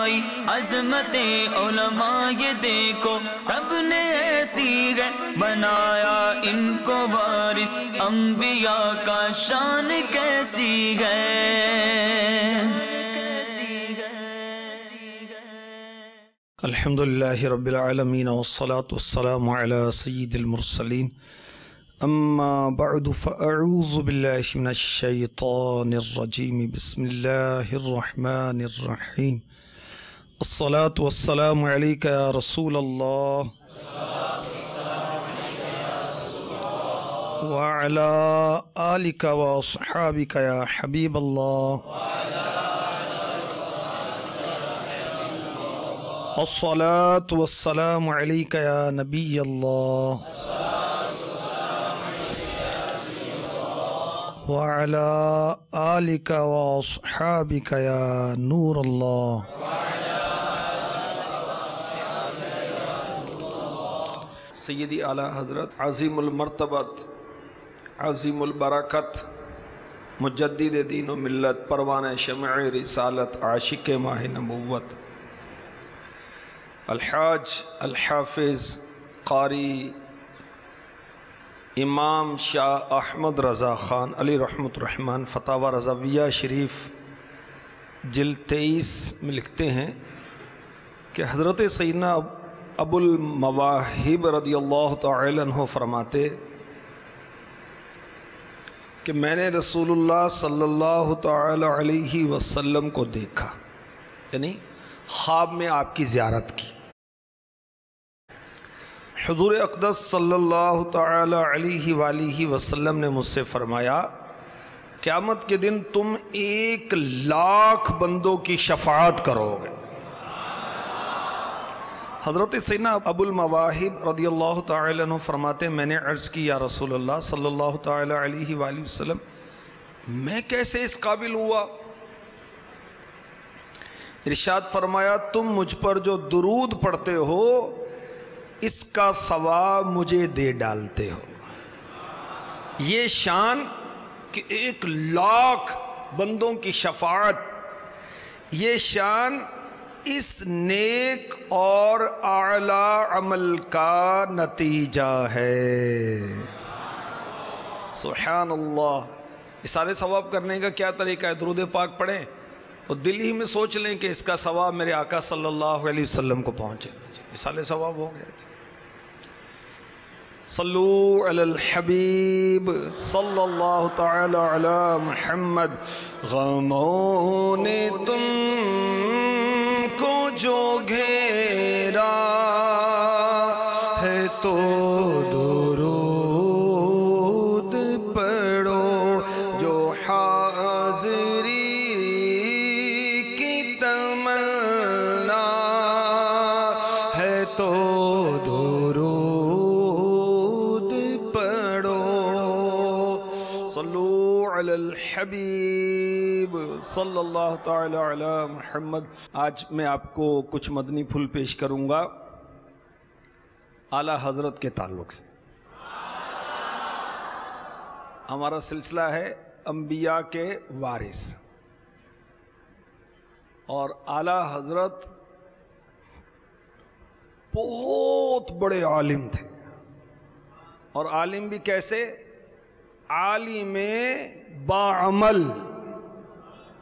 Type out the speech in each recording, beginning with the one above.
آئی عظمت علماء، یہ دیکھو رب نے ایسی ہے بنایا ان کو وارث انبیاء کا، شان کیسی ہے۔ الحمدللہ رب العالمین والصلاة والسلام علی سید المرسلین، اما بعد فاعوذ باللہ من الشیطان الرجیم، بسم اللہ الرحمن الرحیم، الصلاة والسلام علیک یا رسول اللہ وعلی آلک واصحابک یا حبیب اللہ، الصلاة والسلام علیک یا نبی اللہ وعلی آلک واصحابک یا نور اللہ۔ سیدی اعلیٰ حضرت عظیم المرتبت، عظیم البرکت، مجدد دین و ملت، پروانہ شمع رسالت، عاشق ماہ نبوت، الحاج الحافظ قاری امام شاہ احمد رضا خان علی رحمۃ الرحمن فتاوی رضویہ شریف جلد 23 میں لکھتے ہیں کہ حضرت سیدنا ابو المواہب رضی اللہ تعالی عنہ فرماتے کہ میں نے رسول اللہ صلی اللہ تعالی علیہ وسلم کو دیکھا، یعنی خواب میں آپ کی زیارت کی۔ حضور اقدس صلی اللہ تعالی علیہ وآلہ وسلم نے مجھ سے فرمایا، قیامت کے دن تم 1,00,000 بندوں کی شفاعت کرو گے۔ حضرت سیدنا ابو المواہب رضی اللہ تعالی عنہ فرماتے میں نے عرض کی یا رسول اللہ صلی اللہ تعالی علیہ وآلہ وسلم، میں کیسے اس قابل ہوا؟ ارشاد فرمایا تم مجھ پر جو درود پڑھتے ہو اس کا ثواب مجھے دے ڈالتے ہو۔ یہ شان کہ 1,00,000 بندوں کی شفاعت، یہ شان اس نیک اور اعلیٰ عمل کا نتیجہ ہے۔ سبحان اللہ۔ اِسارے ثواب کرنے کا کیا طریقہ ہے؟ درود پاک پڑھیں اور دل ہی میں سوچ لیں کہ اس کا ثواب میرے آقا صلی اللہ علیہ وسلم کو پہنچے۔ اِسارے ثواب ہو گیا۔ صلو علی الحبیب صلی اللہ تعالی علی محمد۔ غموں نے تم کو جو گھیرا ہے تو درود پڑھو، جو حاضری کی تمنا ہے تو درود پڑھو۔ صلو علی الحبیب صلی اللہ تعالی علی محمد۔ آج میں آپ کو کچھ مدنی پھول پیش کروں گا اعلیٰ حضرت کے تعلق سے۔ ہمارا سلسلہ ہے انبیاء کے وارث، اور اعلیٰ حضرت بہت بڑے عالم تھے، اور عالم بھی کیسے؟ عالم باعمل،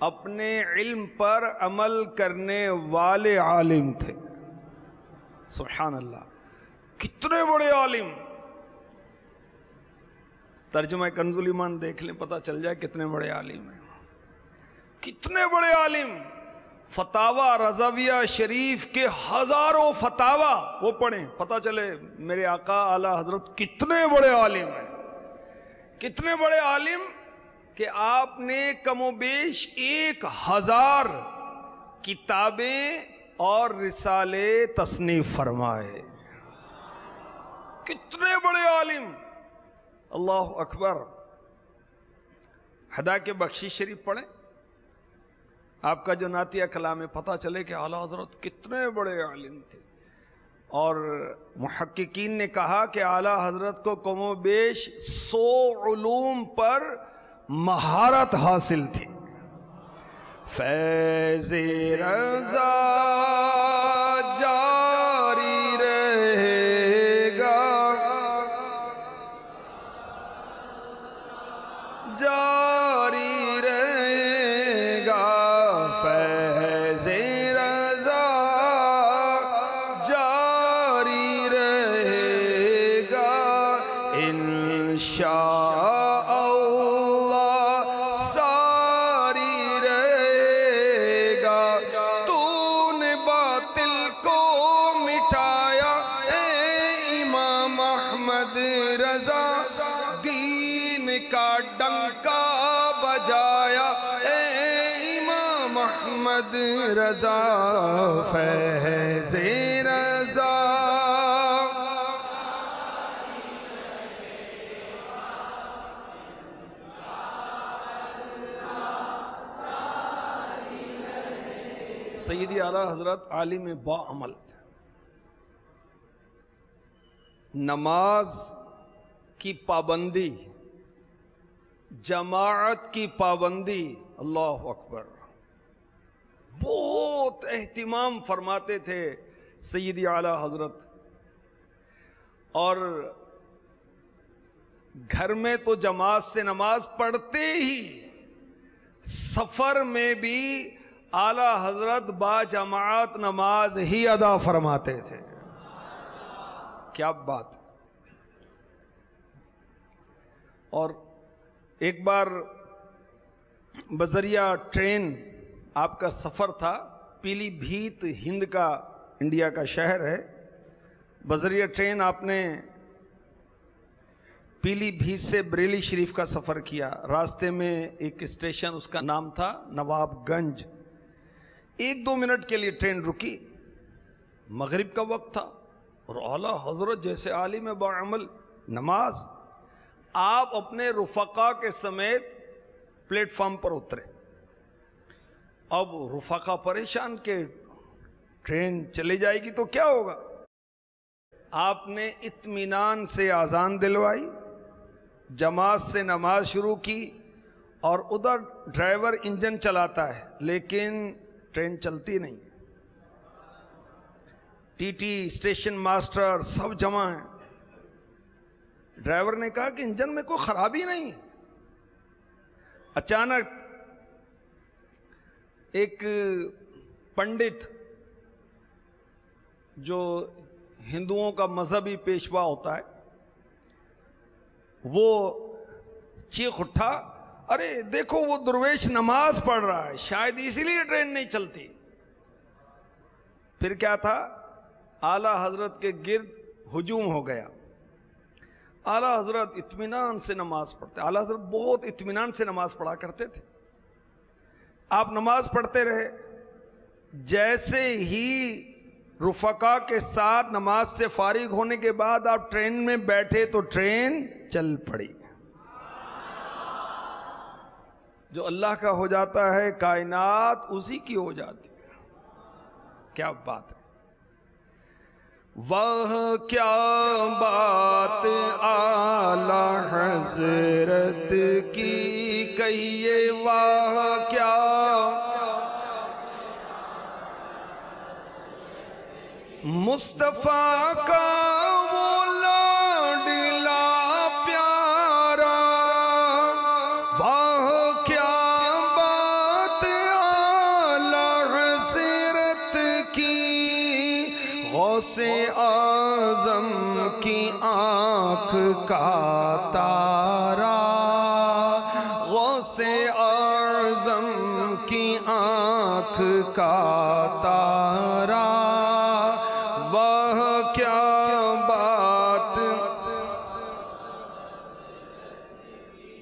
اپنے علم پر عمل کرنے والے عالم تھے۔ سبحان اللہ، کتنے بڑے عالم! ترجمہ کنز الایمان دیکھ لیں، پتہ چل جائے کتنے بڑے عالم ہیں۔ کتنے بڑے عالم! فتاوی رضویہ شریف کے ہزاروں فتاوی وہ پڑھیں، پتہ چلے میرے آقا اعلیٰ حضرت کتنے بڑے عالم ہیں۔ کتنے بڑے عالم کہ آپ نے کم و بیش 1,000 کتابیں اور رسالے تصنیف فرمائے۔ کتنے بڑے عالم! اللہ اکبر۔ ہدا کے بخشی شریف پڑھیں، آپ کا جو نعتیہ کلام ہے، پتہ چلے کہ اعلیٰ حضرت کتنے بڑے عالم تھے۔ اور محققین نے کہا کہ اعلیٰ حضرت کو کم و بیش 100 علوم پر مہارت حاصل تھی۔ فیض رضا محمد رضا فیض رضا سیدی اعلیٰ حضرت عالم با عمل تھے. نماز کی پابندی، جماعت کی پابندی، اللہ اکبر، بہت اہتمام فرماتے تھے سیدی اعلیٰ حضرت. اور گھر میں تو جماعت سے نماز پڑھتے ہی، سفر میں بھی اعلیٰ حضرت با جماعت نماز ہی ادا فرماتے تھے. کیا بات. اور ایک بار بذریعہ ٹرین آپ کا سفر تھا، پیلی بھیت ہند کا، انڈیا کا شہر ہے. بذریعہ ٹرین آپ نے پیلی بھیت سے بریلی شریف کا سفر کیا. راستے میں ایک اسٹیشن، اس کا نام تھا نواب گنج. 1-2 منٹ کے لیے ٹرین رکی. مغرب کا وقت تھا اور اعلیٰ حضرت جیسے عالم باعمل نماز، آپ اپنے رفقا کے سمیت پلیٹ فارم پر اترے. اب رفقا پریشان کہ ٹرین چلے جائے گی تو کیا ہوگا. آپ نے اطمینان سے اذان دلوائی، جماعت سے نماز شروع کی، اور ادھر ڈرائیور انجن چلاتا ہے لیکن ٹرین چلتی نہیں. ٹی ٹی، اسٹیشن ماسٹر سب جمع ہیں. ڈرائیور نے کہا کہ انجن میں کوئی خرابی نہیں. اچانک ایک پنڈت جو ہندوؤں کا مذہبی پیشوا ہوتا ہے، وہ چیخ اٹھا، ارے دیکھو وہ درویش نماز پڑھ رہا ہے، شاید اسی لیے ٹرین نہیں چلتی. پھر کیا تھا، اعلیٰ حضرت کے گرد ہجوم ہو گیا. اعلیٰ حضرت اطمینان سے نماز پڑھتے. اعلیٰ حضرت بہت اطمینان سے نماز پڑھا کرتے تھے. آپ نماز پڑھتے رہے. جیسے ہی رفقا کے ساتھ نماز سے فارغ ہونے کے بعد آپ ٹرین میں بیٹھے تو ٹرین چل پڑی. جو اللہ کا ہو جاتا ہے کائنات اسی کی ہو جاتی ہے. کیا بات ہے. واہ کیا بات اعلیٰ حضرت کی کہیے، واہ کیا مصطفیٰ کا وہ لاڈلا پیارا، واہ کیا بات اعلیٰ حضرت کی، غوث اعظم کی آنکھ کا تارا، غوث اعظم کی آنکھ کا تارا، واہ کیا بات.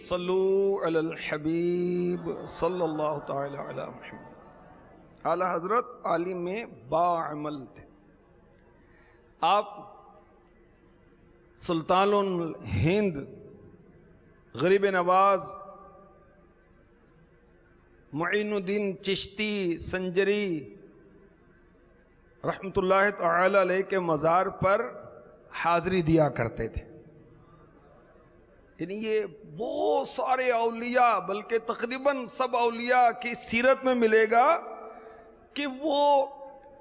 صلو علی الحبیب صلی اللہ تعالی علی محمد. اعلیٰ حضرت عالم میں باعمل تھے. آپ سلطان الہند غریب نواز معین الدین چشتی سنجری رحمت اللہ تعالی علیہ کے مزار پر حاضری دیا کرتے تھے. یعنی یہ بہت سارے اولیاء، بلکہ تقریباً سب اولیاء کی سیرت میں ملے گا کہ وہ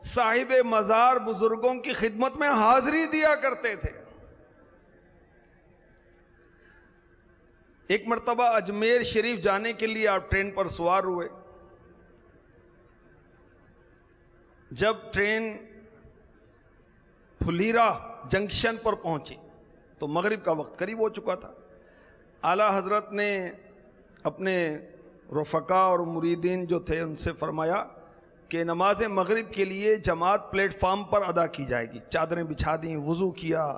صاحب مزار بزرگوں کی خدمت میں حاضری دیا کرتے تھے. ایک مرتبہ اجمیر شریف جانے کے لیے آپ ٹرین پر سوار ہوئے. جب ٹرین پھلیرا جنکشن پر پہنچی تو مغرب کا وقت قریب ہو چکا تھا. اعلیٰ حضرت نے اپنے رفقا اور مریدین جو تھے ان سے فرمایا کہ نماز مغرب کے لیے جماعت پلیٹ فارم پر ادا کی جائے گی. چادریں بچھا دیں، وضو کیا،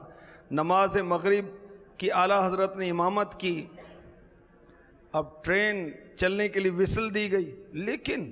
نماز مغرب کی اعلیٰ حضرت نے امامت کی. اب ٹرین چلنے کے لیے وسل دی گئی، لیکن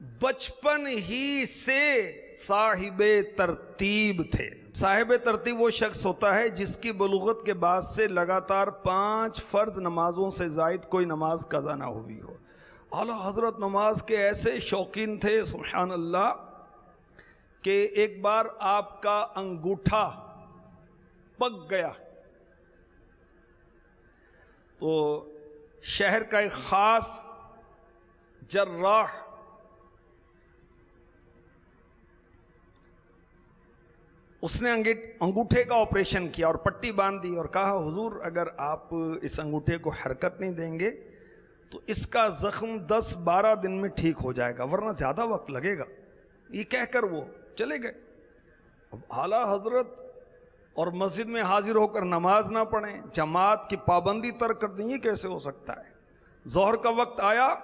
بچپن ہی سے صاحب ترتیب تھے. صاحب ترتیب وہ شخص ہوتا ہے جس کی بلوغت کے بعد سے لگاتار 5 فرض نمازوں سے زائد کوئی نماز قضا نہ ہوئی ہو. اعلیٰ حضرت نماز کے ایسے شوقین تھے سبحان اللہ کہ ایک بار آپ کا انگوٹھا پک گیا تو شہر کا ایک خاص جراح اس نے انگوٹھے کا آپریشن کیا اور پٹی باندھ دی اور کہا حضور اگر آپ اس انگوٹھے کو حرکت نہیں دیں گے تو اس کا زخم 10-12 دن میں ٹھیک ہو جائے گا ورنہ زیادہ وقت لگے گا. یہ کہہ کر وہ چلے گئے. اب اعلیٰ حضرت اور مسجد میں حاضر ہو کر نماز نہ پڑھیں, جماعت کی پابندی ترک کر دیں, یہ کیسے ہو سکتا ہے؟ ظہر کا وقت آیا,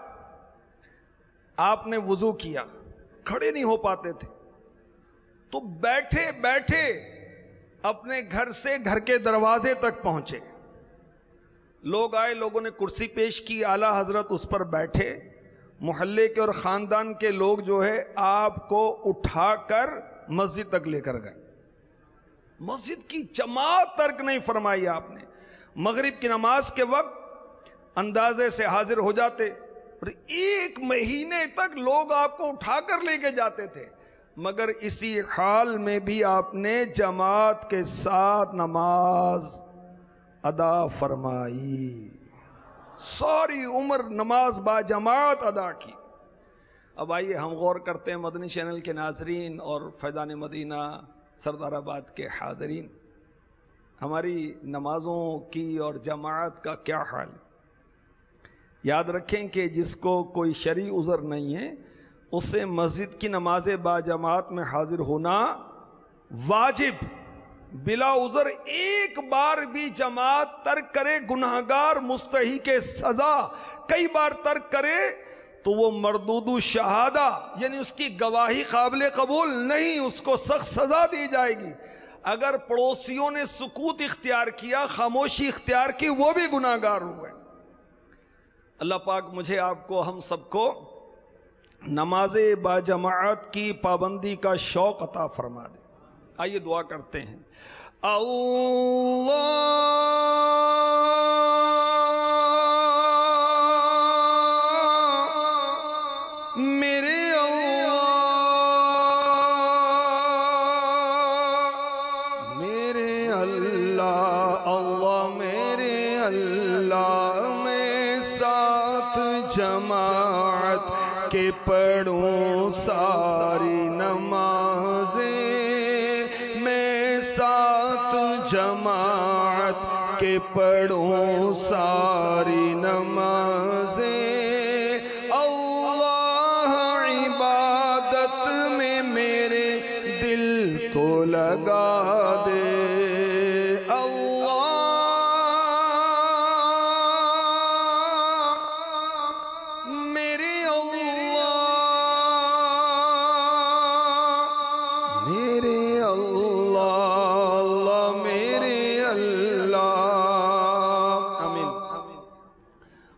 آپ نے وضو کیا, کھڑے نہیں ہو پاتے تھے تو بیٹھے بیٹھے اپنے گھر سے گھر کے دروازے تک پہنچے. لوگ آئے, لوگوں نے کرسی پیش کی, اعلیٰ حضرت اس پر بیٹھے. محلے کے اور خاندان کے لوگ جو ہے آپ کو اٹھا کر مسجد تک لے کر گئے. مسجد کی جماعت ترک نہیں فرمائی آپ نے. مغرب کی نماز کے وقت اندازے سے حاضر ہو جاتے اور 1 مہینے تک لوگ آپ کو اٹھا کر لے کے جاتے تھے, مگر اسی حال میں بھی آپ نے جماعت کے ساتھ نماز ادا فرمائی. ساری عمر نماز با جماعت ادا کی. اب آئیے ہم غور کرتے ہیں مدنی چینل کے ناظرین اور فیضان مدینہ سردار آباد کے حاضرین, ہماری نمازوں کی اور جماعت کا کیا حال ہے. یاد رکھیں کہ جس کو کوئی شرعی عذر نہیں ہے اسے مسجد کی نماز با جماعت میں حاضر ہونا واجب. بلا عذر ایک بار بھی جماعت ترک کرے گناہگار مستحق سزا, کئی بار ترک کرے تو وہ مردود الشہادہ یعنی اس کی گواہی قابل قبول نہیں, اس کو سخت سزا دی جائے گی. اگر پڑوسیوں نے سکوت اختیار کیا, خاموشی اختیار کی, وہ بھی گناہگار ہوئے. اللہ پاک مجھے آپ کو ہم سب کو نماز با جماعت کی پابندی کا شوق عطا فرما دے. آئیے دعا کرتے ہیں. اللہ میرے اللہ میرے اللہ اللہ میرے اللہ میں ساتھ جماعت کے پڑھوں ساری نمازیں, میں ساتھ جماعت کے پڑھوں ساری نمازیں. اللہ عبادت میں میرے دل کو لگا دے.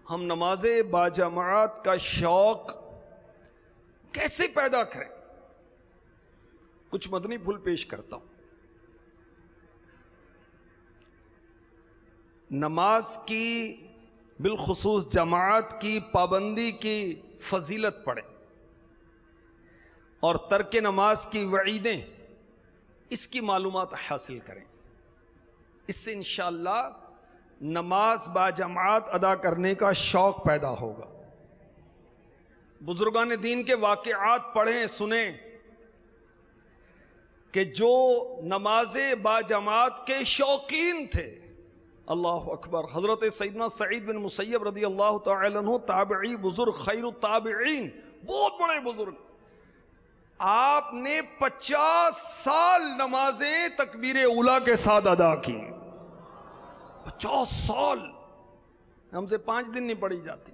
ہم نماز با جماعت کا شوق کیسے پیدا کریں؟ کچھ مدنی پھول پیش کرتا ہوں. نماز کی بالخصوص جماعت کی پابندی کی فضیلت پڑھیں اور ترک نماز کی وعیدیں, اس کی معلومات حاصل کریں. اس سے انشاءاللہ نماز با جماعت ادا کرنے کا شوق پیدا ہوگا. بزرگان دین کے واقعات پڑھیں سنیں کہ جو نماز با جماعت کے شوقین تھے. اللہ اکبر. حضرت سیدنا سعید بن مسیب رضی اللہ تعالی عنہ تابعی بزرگ, خیر التابعین, بہت بڑے بزرگ. آپ نے 50 سال نمازیں تکبیر اولیٰ کے ساتھ ادا کی. 50 سال. ہم سے 5 دن نہیں پڑھی جاتی.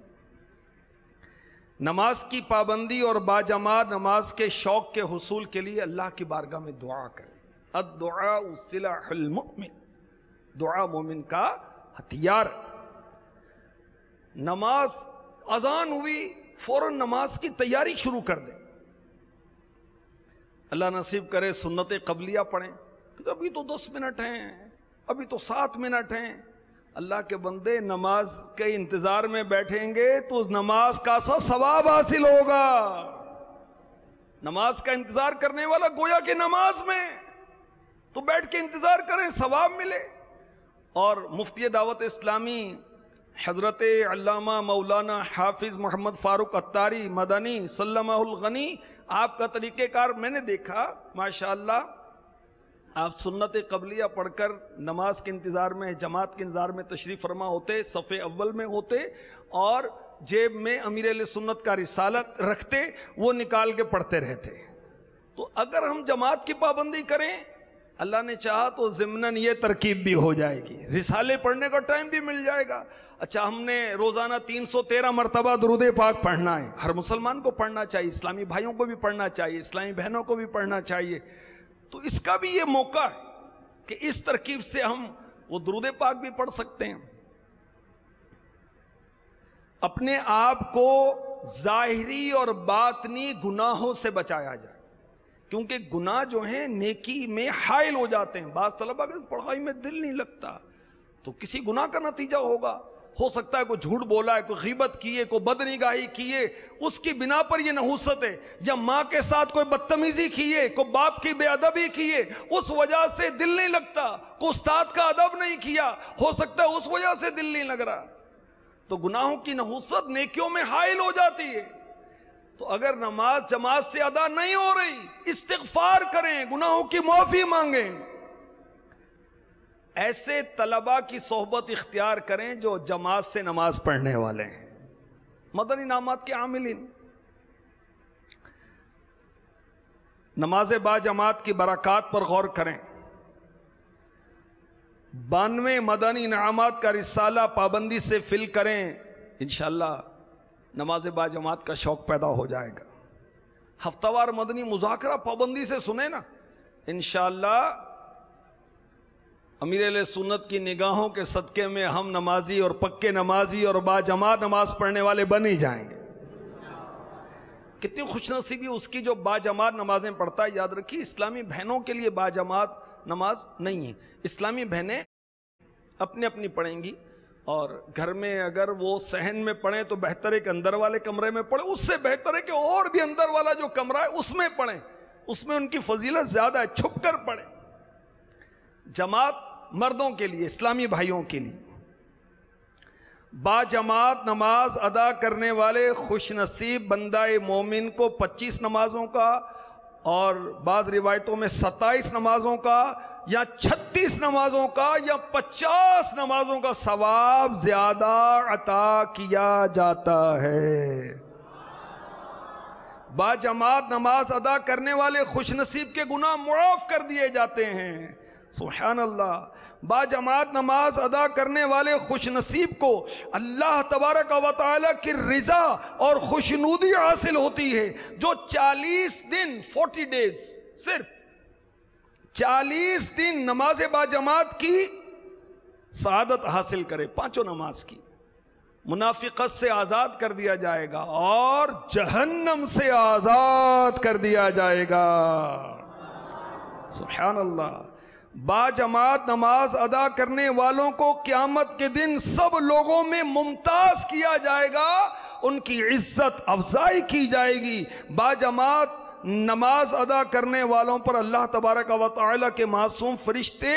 نماز کی پابندی اور باجماعت نماز کے شوق کے حصول کے لیے اللہ کی بارگاہ میں دعا کریں. الدعاء سلاح المؤمن, دعا مومن کا ہتھیار. نماز اذان ہوئی فوراً نماز کی تیاری شروع کر دیں. اللہ نصیب کرے سنت قبلیہ پڑھیں، ابھی تو 10 منٹ ہیں، ابھی تو 7 منٹ ہیں۔ اللہ کے بندے نماز کے انتظار میں بیٹھیں گے تو نماز کا سا ثواب حاصل ہوگا۔ نماز کا انتظار کرنے والا گویا کہ نماز میں، تو بیٹھ کے انتظار کریں، ثواب ملے۔ اور مفتی دعوت اسلامی حضرت علامہ مولانا حافظ محمد فاروق عطاری مدنی سلمہ الغنی، آپ کا طریقہ کار میں نے دیکھا ماشاءاللہ، آپ سنت قبلیہ پڑھ کر نماز کے انتظار میں، جماعت کے انتظار میں تشریف فرما ہوتے، صف اول میں ہوتے، اور جیب میں امیر اہل سنت کا رسالت رکھتے، وہ نکال کے پڑھتے رہتے۔ تو اگر ہم جماعت کی پابندی کریں، اللہ نے چاہا تو ضمناً یہ ترکیب بھی ہو جائے گی، رسالے پڑھنے کا ٹائم بھی مل جائے گا۔ اچھا، ہم نے روزانہ 313 مرتبہ درود پاک پڑھنا ہے، ہر مسلمان کو پڑھنا چاہیے، اسلامی بھائیوں کو بھی پڑھنا چاہیے، اسلامی بہنوں کو بھی پڑھنا چاہیے۔ تو اس کا بھی یہ موقع ہے کہ اس ترکیب سے ہم وہ درود پاک بھی پڑھ سکتے ہیں۔ اپنے آپ کو ظاہری اور باطنی گناہوں سے بچایا جائے، کیونکہ گناہ جو ہیں نیکی میں حائل ہو جاتے ہیں۔ بعض طلبہ اگر پڑھائی میں دل نہیں لگتا تو کسی گناہ کا نتیجہ ہوگا، ہو سکتا ہے کوئی جھوٹ بولا ہے، کوئی غیبت کی ہے، کوئی بدنگاہی کی ہے، اس کی بنا پر یہ نحوست ہے، یا ماں کے ساتھ کوئی بدتمیزی کی ہے، کوئی باپ کی بے ادبی کی ہے، اس وجہ سے دل نہیں لگتا، کوئی استاد کا ادب نہیں کیا، ہو سکتا ہے اس وجہ سے دل نہیں لگ رہا۔ تو گناہوں کی نحوست نیکیوں میں حائل ہو جاتی ہے۔ تو اگر نماز جماعت سے ادا نہیں ہو رہی، استغفار کریں، گناہوں کی معافی مانگیں۔ ایسے طلباء کی صحبت اختیار کریں جو جماعت سے نماز پڑھنے والے ہیں، مدنی انعامات کے عاملین۔ نماز با جماعت کی برکات پر غور کریں۔ 92 مدنی انعامات کا رسالہ پابندی سے فل کریں، انشاءاللہ نماز با جماعت کا شوق پیدا ہو جائے گا۔ ہفتہ وار مدنی مذاکرہ پابندی سے سنیں نا، انشاءاللہ امیر اہل سنت کی نگاہوں کے صدقے میں ہم نمازی اور پکے نمازی اور با جماعت نماز پڑھنے والے بن ہی جائیں گے۔ کتنی خوش نصیبی اس کی جو با جماعت نمازیں پڑھتا ہے۔ یاد رکھیے، اسلامی بہنوں کے لیے با جماعت نماز نہیں ہے، اسلامی بہنیں اپنی اپنی پڑھیں گی، اور گھر میں اگر وہ صحن میں پڑھیں تو بہتر ہے کہ اندر والے کمرے میں پڑھیں، اس سے بہتر ہے کہ اور بھی اندر والا جو کمرہ ہے اس میں پڑھیں، اس میں ان کی فضیلت زیادہ ہے، چھپ کر پڑھیں۔ جماعت مردوں کے لیے، اسلامی بھائیوں کے لیے با جماعت نماز ادا کرنے والے خوش نصیب بندہ مومن کو 25 نمازوں کا، اور بعض روایتوں میں 27 نمازوں کا، یا 36 نمازوں کا، یا 50 نمازوں کا ثواب زیادہ عطا کیا جاتا ہے۔ با جماعت نماز ادا کرنے والے خوش نصیب کے گناہ معاف کر دیے جاتے ہیں، سبحان اللہ۔ با جماعت نماز ادا کرنے والے خوش نصیب کو اللہ تبارک و تعالی کی رضا اور خوشنودی حاصل ہوتی ہے۔ جو 40 دن 40 days، صرف 40 دن نماز با جماعت کی سعادت حاصل کرے، 5 نماز کی، منافقت سے آزاد کر دیا جائے گا اور جہنم سے آزاد کر دیا جائے گا، سبحان اللہ۔ با جماعت نماز ادا کرنے والوں کو قیامت کے دن سب لوگوں میں ممتاز کیا جائے گا، ان کی عزت افزائی کی جائے گی۔ با جماعت نماز ادا کرنے والوں پر اللہ تبارک و تعالی کے معصوم فرشتے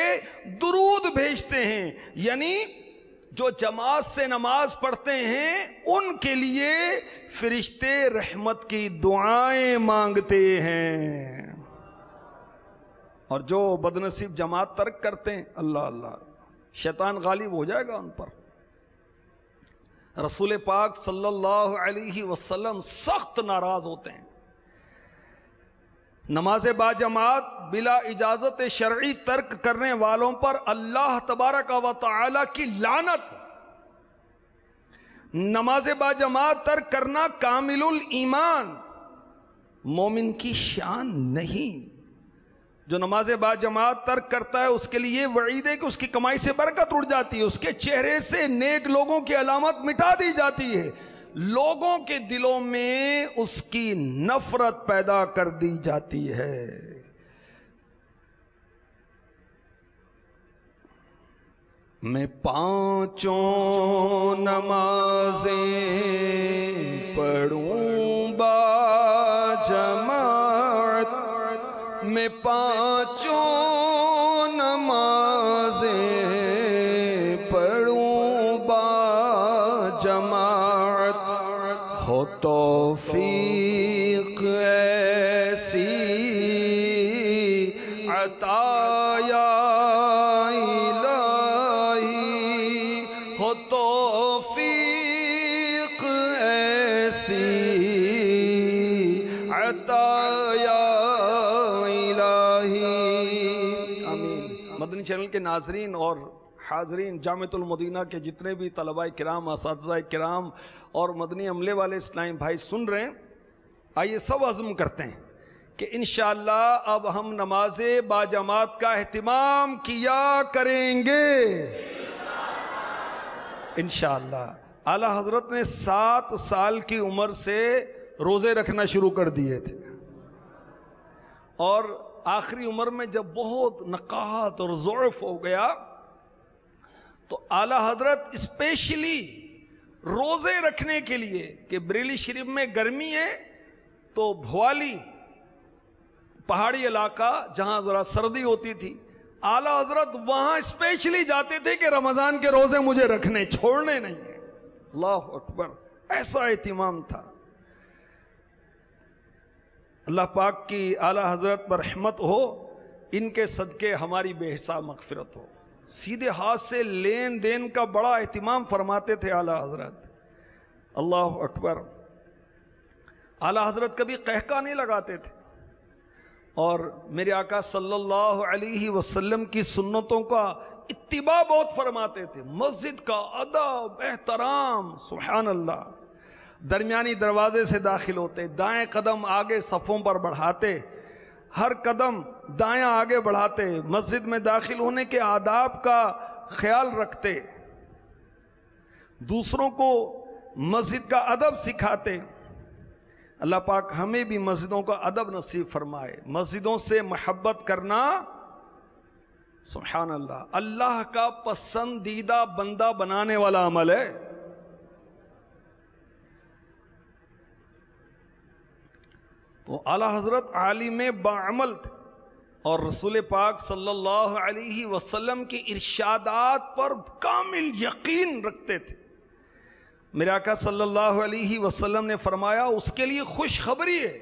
درود بھیجتے ہیں، یعنی جو جماعت سے نماز پڑھتے ہیں ان کے لیے فرشتے رحمت کی دعائیں مانگتے ہیں، اور جو بدنصیب جماعت ترک کرتے ہیں، اللہ اللہ، شیطان غالب ہو جائے گا ان پر۔ رسول پاک صلی اللہ علیہ وسلم سخت ناراض ہوتے ہیں نماز با جماعت بلا اجازت شرعی ترک کرنے والوں پر اللہ تبارک و تعالی کی لعنت۔ نماز با جماعت ترک کرنا کامل الایمان، مومن کی شان نہیں۔ جو نماز با جماعت ترک کرتا ہے اس کے لیے وعید ہے کہ اس کی کمائی سے برکت اڑ جاتی ہے، اس کے چہرے سے نیک لوگوں کی علامت مٹا دی جاتی ہے۔ لوگوں کے دلوں میں اس کی نفرت پیدا کر دی جاتی ہے۔ میں پانچوں نمازیں پڑھوں با جماعت، میں پانچوں نمازیں پڑھوں با جماعت، ہو توفیق ایسی عطا یا مدنی چینل کے ناظرین اور حاضرین، جامعۃ المدینہ کے جتنے بھی طلباء کرام، اساتذہ کرام اور مدنی عملے والے اسلامی بھائی سن رہے ہیں، آئیے سب عزم کرتے ہیں کہ انشاءاللہ اب ہم نماز باجماعت کا اہتمام کیا کریں گے انشاءاللہ۔ اعلیٰ حضرت نے 7 سال کی عمر سے روزے رکھنا شروع کر دیے تھے، اور آخری عمر میں جب بہت نقاہت اور ضعف ہو گیا تو اعلیٰ حضرت اسپیشلی روزے رکھنے کے لیے، کہ بریلی شریف میں گرمی ہے تو بھوالی پہاڑی علاقہ جہاں ذرا سردی ہوتی تھی، اعلیٰ حضرت وہاں اسپیشلی جاتے تھے کہ رمضان کے روزے مجھے رکھنے، چھوڑنے نہیں ہیں۔ اللہ اکبر، ایسا اہتمام تھا۔ اللہ پاک کی اعلیٰ حضرت پر رحمت ہو، ان کے صدقے ہماری بے حساب مغفرت ہو۔ سیدھے ہاتھ سے لین دین کا بڑا اہتمام فرماتے تھے اعلیٰ حضرت۔ اللہ اکبر۔ اعلیٰ حضرت کبھی قہقہ نہیں لگاتے تھے، اور میرے آقا صلی اللہ علیہ وسلم کی سنتوں کا اتباع بہت فرماتے تھے۔ مسجد کا ادب، احترام، سبحان اللہ۔ درمیانی دروازے سے داخل ہوتے، دائیں قدم آگے صفوں پر بڑھاتے، ہر قدم دائیں آگے بڑھاتے، مسجد میں داخل ہونے کے آداب کا خیال رکھتے، دوسروں کو مسجد کا ادب سکھاتے۔ اللہ پاک ہمیں بھی مسجدوں کا ادب نصیب فرمائے۔ مسجدوں سے محبت کرنا سبحان اللہ اللہ کا پسندیدہ بندہ بنانے والا عمل ہے۔ تو اعلیٰ حضرت عالم باعمل تھے، اور رسول پاک صلی اللہ علیہ وسلم کی ارشادات پر کامل یقین رکھتے تھے۔ میرے آقا صلی اللہ علیہ وسلم نے فرمایا، اس کے لیے خوشخبری ہے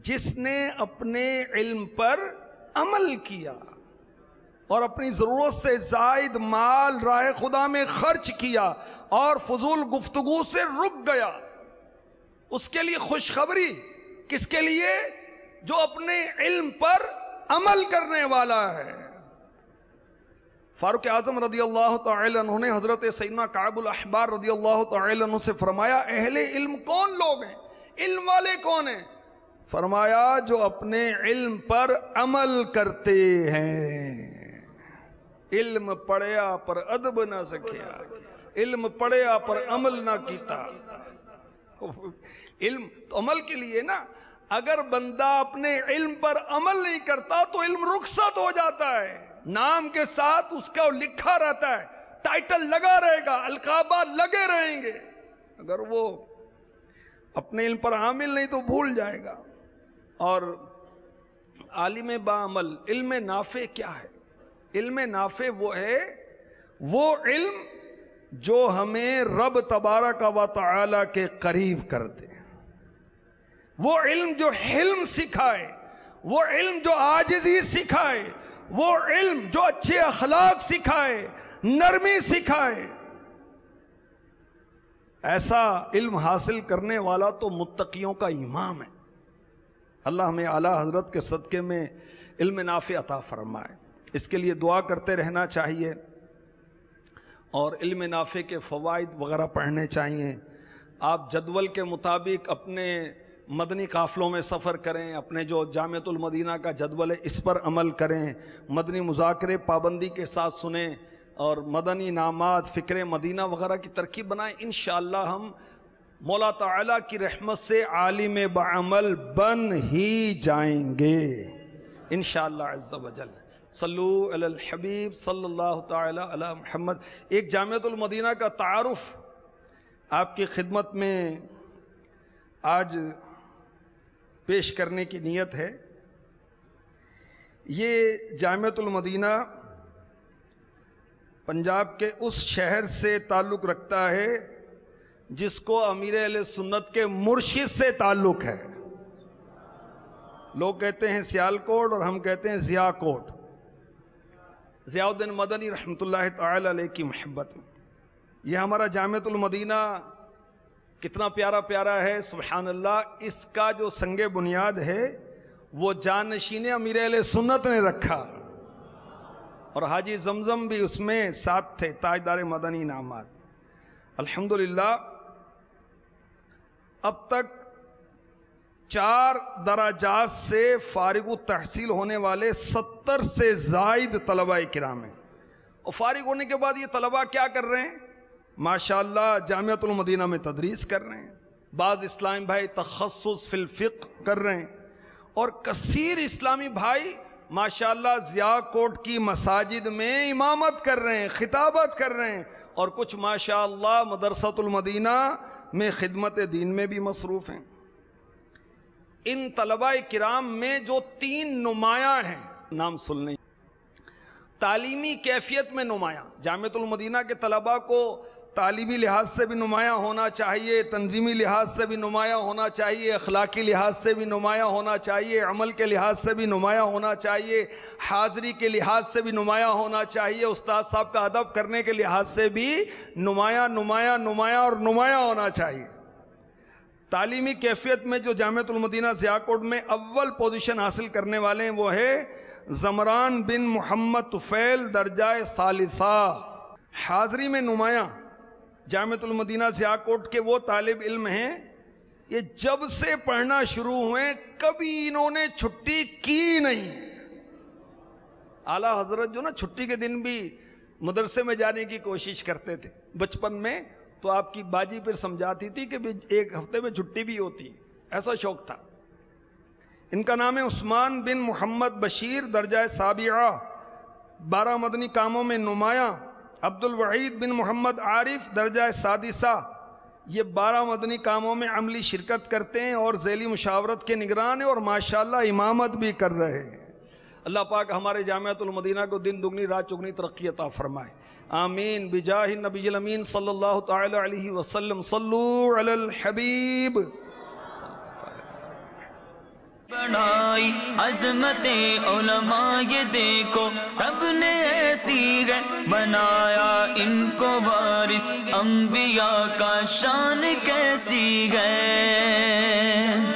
جس نے اپنے علم پر عمل کیا اور اپنی ضرورت سے زائد مال راہ خدا میں خرچ کیا اور فضول گفتگو سے رک گیا۔ اس کے لیے خوشخبری، کس کے لیے؟ جو اپنے علم پر عمل کرنے والا ہے۔ فاروق اعظم رضی اللہ تعالی عنہ نے حضرت سیدنا کعب الاحبار رضی اللہ تعالی عنہ سے فرمایا، اہل علم کون لوگ ہیں؟ علم والے کون ہیں؟ فرمایا جو اپنے علم پر عمل کرتے ہیں۔ علم پڑھیا پر ادب نہ سکھیا، علم پڑھیا پر عمل نہ کیتا۔ علم تو عمل کے لیے نا، اگر بندہ اپنے علم پر عمل نہیں کرتا تو علم رخصت ہو جاتا ہے، نام کے ساتھ اس کا لکھا رہتا ہے، ٹائٹل لگا رہے گا، القابات لگے رہیں گے، اگر وہ اپنے علم پر عامل نہیں تو بھول جائے گا۔ اور عالم باعمل، علم نافع کیا ہے؟ علم نافع وہ ہے، وہ علم جو ہمیں رب تبارک و تعالی کے قریب کر دے، وہ علم جو حلم سکھائے، وہ علم جو عاجزی سکھائے، وہ علم جو اچھے اخلاق سکھائے، نرمی سکھائے۔ ایسا علم حاصل کرنے والا تو متقیوں کا امام ہے۔ اللہ ہمیں اعلیٰ حضرت کے صدقے میں علم نافع عطا فرمائے، اس کے لیے دعا کرتے رہنا چاہیے، اور علم نافع کے فوائد وغیرہ پڑھنے چاہیے۔ آپ جدول کے مطابق اپنے مدنی قافلوں میں سفر کریں، اپنے جو جامعۃ المدینہ کا جدول ہے اس پر عمل کریں، مدنی مذاکرے پابندی کے ساتھ سنیں، اور مدنی انعامات، فکر مدینہ وغیرہ کی ترکیب بنائیں۔ انشاءاللہ ہم مولا تعالیٰ کی رحمت سے عالم بعمل بن ہی جائیں گے انشاءاللہ عز و جل۔ صلو علی الحبیب صلی اللہ تعالی علی محمد۔ ایک جامعۃ المدینہ کا تعارف آپ کی خدمت میں آج پیش کرنے کی نیت ہے۔ یہ جامعۃ المدینہ پنجاب کے اس شہر سے تعلق رکھتا ہے جس کو امیر اہل سنت کے مرشد سے تعلق ہے۔ لوگ کہتے ہیں سیال کوٹ اور ہم کہتے ہیں ضیاء کوٹ۔ ضیاء الدین مدنی رحمۃ اللہ تعالی علیہ کی محبت میں یہ ہمارا جامعۃ المدینہ کتنا پیارا پیارا ہے، سبحان اللہ۔ اس کا جو سنگ بنیاد ہے وہ جانشین امیر اہل سنت نے رکھا، اور حاجی زمزم بھی اس میں ساتھ تھے، تاجدار مدنی انعامات۔ الحمدللہ اب تک 4 درجات سے فارغ التحصیل ہونے والے 70 سے زائد طلباء کرام ہیں، اور فارغ ہونے کے بعد یہ طلباء کیا کر رہے ہیں؟ ماشاءاللہ جامعۃ المدینہ میں تدریس کر رہے ہیں، بعض اسلامی بھائی تخصص فی الفقہ کر رہے ہیں، اور کثیر اسلامی بھائی ماشاءاللہ ضیاء کوٹ کی مساجد میں امامت کر رہے ہیں، خطابت کر رہے ہیں، اور کچھ ماشاءاللہ مدرسۃ المدینہ میں خدمت دین میں بھی مصروف ہیں۔ ان طلباء کرام میں جو 3 نمایاں ہیں، نام سن لیں، تعلیمی کیفیت میں نمایاں۔ جامعۃ المدینہ کے طلباء کو تعلیمی لحاظ سے بھی نمایاں ہونا چاہیے، تنظیمی لحاظ سے بھی نمایاں ہونا چاہیے، اخلاقی لحاظ سے بھی نمایاں ہونا چاہیے، عمل کے لحاظ سے بھی نمایاں ہونا چاہیے، حاضری کے لحاظ سے بھی نمایاں ہونا چاہیے، استاد صاحب کا ادب کرنے کے لحاظ سے بھی نمایاں نمایاں نمایاں اور نمایاں ہونا چاہیے۔ تعلیمی کیفیت میں جو جامعۃ المدینہ ضیاء کوٹ میں اول پوزیشن حاصل کرنے والے ہیں وہ ہے زمران بن محمد طفیل درجہ ثالثہ۔ حاضری میں نمایاں جامعۃ المدینہ ضیاء کوٹ کے وہ طالب علم ہیں، یہ جب سے پڑھنا شروع ہوئے کبھی انہوں نے چھٹی کی نہیں۔ اعلیٰ حضرت جو نا چھٹی کے دن بھی مدرسے میں جانے کی کوشش کرتے تھے بچپن میں، تو آپ کی باجی پھر سمجھاتی تھی کہ ایک ہفتے میں چھٹی بھی ہوتی، ایسا شوق تھا۔ ان کا نام ہے عثمان بن محمد بشیر درجہ سابعہ، 12 مدنی کاموں میں نمایاں۔ عبد الوحید بن محمد عارف درجہ سادسہ، یہ 12 مدنی کاموں میں عملی شرکت کرتے ہیں اور ذیلی مشاورت کے نگران ہیں، اور ماشاءاللہ امامت بھی کر رہے ہیں۔ اللہ پاک ہمارے جامعۃ المدینہ کو دن دگنی رات چگنی ترقی عطا فرمائے، آمین بجاہ النبی الامین صلی اللہ تعالی علیہ وسلم۔ صلو علی الحبیب۔ بڑھائی عظمت علماء یہ دیکھو، رب نے ایسی ہے بنایا ان کو وارث، انبیاء کا شان کیسی ہے۔